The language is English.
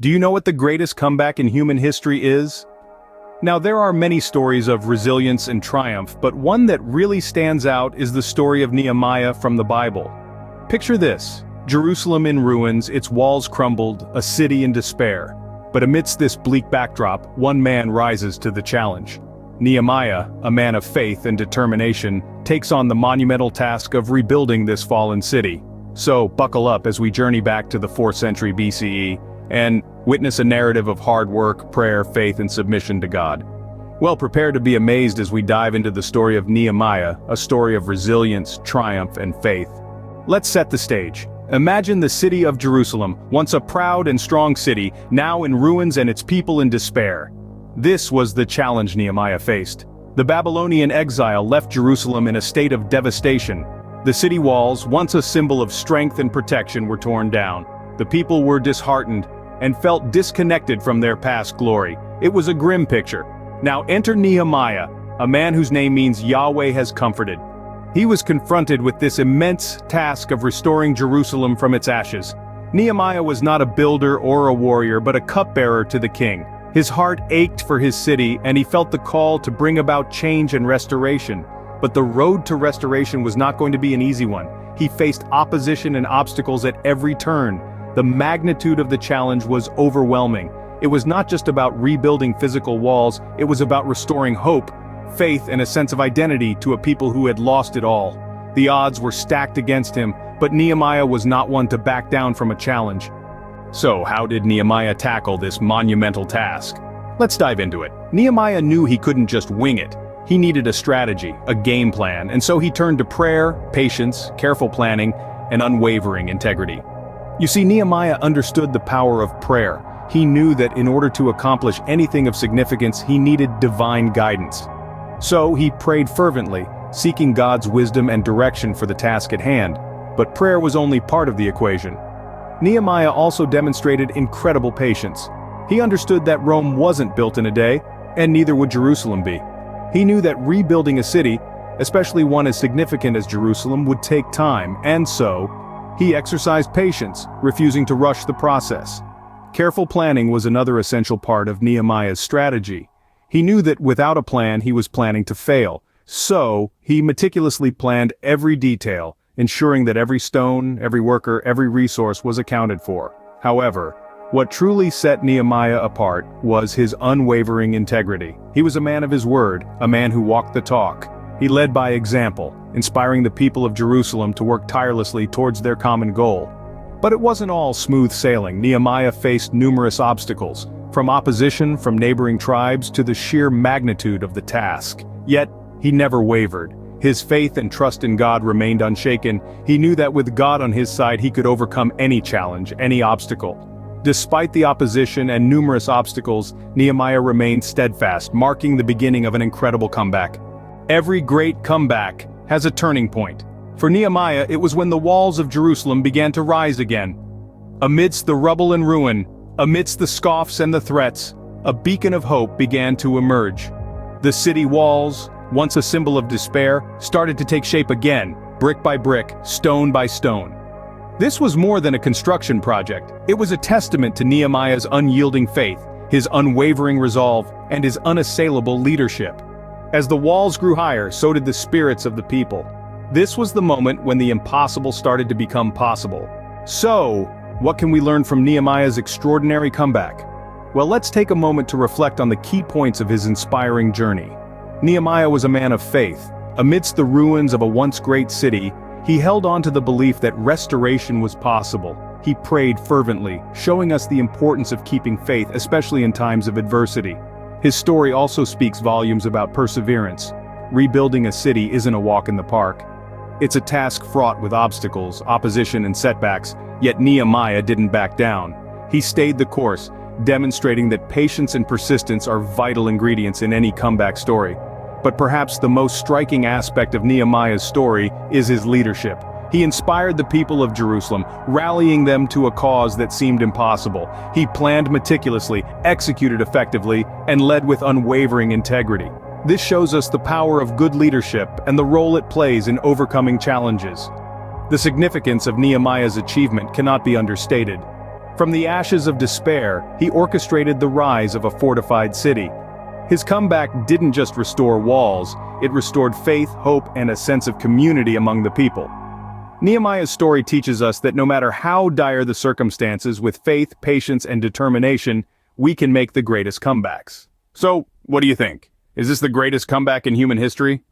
Do you know what the greatest comeback in human history is? Now, there are many stories of resilience and triumph, but one that really stands out is the story of Nehemiah from the Bible. Picture this: Jerusalem in ruins, its walls crumbled, a city in despair. But amidst this bleak backdrop, one man rises to the challenge. Nehemiah, a man of faith and determination, takes on the monumental task of rebuilding this fallen city. So, buckle up as we journey back to the 4th century BCE, and witness a narrative of hard work, prayer, faith, and submission to God. Well, prepare to be amazed as we dive into the story of Nehemiah, a story of resilience, triumph, and faith. Let's set the stage. Imagine the city of Jerusalem, once a proud and strong city, now in ruins and its people in despair. This was the challenge Nehemiah faced. The Babylonian exile left Jerusalem in a state of devastation. The city walls, once a symbol of strength and protection, were torn down. The people were disheartened and felt disconnected from their past glory. It was a grim picture. Now enter Nehemiah, a man whose name means Yahweh has comforted. He was confronted with this immense task of restoring Jerusalem from its ashes. Nehemiah was not a builder or a warrior, but a cupbearer to the king. His heart ached for his city, and he felt the call to bring about change and restoration. But the road to restoration was not going to be an easy one. He faced opposition and obstacles at every turn. The magnitude of the challenge was overwhelming. It was not just about rebuilding physical walls, it was about restoring hope, faith, and a sense of identity to a people who had lost it all. The odds were stacked against him, but Nehemiah was not one to back down from a challenge. So, how did Nehemiah tackle this monumental task? Let's dive into it. Nehemiah knew he couldn't just wing it. He needed a strategy, a game plan, and so he turned to prayer, patience, careful planning, and unwavering integrity. You see, Nehemiah understood the power of prayer. He knew that in order to accomplish anything of significance, he needed divine guidance. So he prayed fervently, seeking God's wisdom and direction for the task at hand. But prayer was only part of the equation. Nehemiah also demonstrated incredible patience. He understood that Rome wasn't built in a day, and neither would Jerusalem be. He knew that rebuilding a city, especially one as significant as Jerusalem, would take time, and so he exercised patience, refusing to rush the process. Careful planning was another essential part of Nehemiah's strategy. He knew that without a plan he was planning to fail, so he meticulously planned every detail, ensuring that every stone, every worker, every resource was accounted for. However, what truly set Nehemiah apart was his unwavering integrity. He was a man of his word, a man who walked the talk. He led by example, inspiring the people of Jerusalem to work tirelessly towards their common goal. But it wasn't all smooth sailing. Nehemiah faced numerous obstacles, from opposition from neighboring tribes to the sheer magnitude of the task. Yet, he never wavered. His faith and trust in God remained unshaken. He knew that with God on his side he could overcome any challenge, any obstacle. Despite the opposition and numerous obstacles, Nehemiah remained steadfast, marking the beginning of an incredible comeback. Every great comeback has a turning point. For Nehemiah, it was when the walls of Jerusalem began to rise again. Amidst the rubble and ruin, amidst the scoffs and the threats, a beacon of hope began to emerge. The city walls, once a symbol of despair, started to take shape again, brick by brick, stone by stone. This was more than a construction project. It was a testament to Nehemiah's unyielding faith, his unwavering resolve, and his unassailable leadership. As the walls grew higher, so did the spirits of the people. This was the moment when the impossible started to become possible. So, what can we learn from Nehemiah's extraordinary comeback? Well, let's take a moment to reflect on the key points of his inspiring journey. Nehemiah was a man of faith. Amidst the ruins of a once great city, he held on to the belief that restoration was possible. He prayed fervently, showing us the importance of keeping faith, especially in times of adversity. His story also speaks volumes about perseverance. Rebuilding a city isn't a walk in the park. It's a task fraught with obstacles, opposition, and setbacks, yet Nehemiah didn't back down. He stayed the course, demonstrating that patience and persistence are vital ingredients in any comeback story. But perhaps the most striking aspect of Nehemiah's story is his leadership. He inspired the people of Jerusalem, rallying them to a cause that seemed impossible. He planned meticulously, executed effectively, and led with unwavering integrity. This shows us the power of good leadership and the role it plays in overcoming challenges. The significance of Nehemiah's achievement cannot be understated. From the ashes of despair, he orchestrated the rise of a fortified city. His comeback didn't just restore walls, it restored faith, hope, and a sense of community among the people. Nehemiah's story teaches us that no matter how dire the circumstances, with faith, patience, and determination, we can make the greatest comebacks. So, what do you think? Is this the greatest comeback in human history?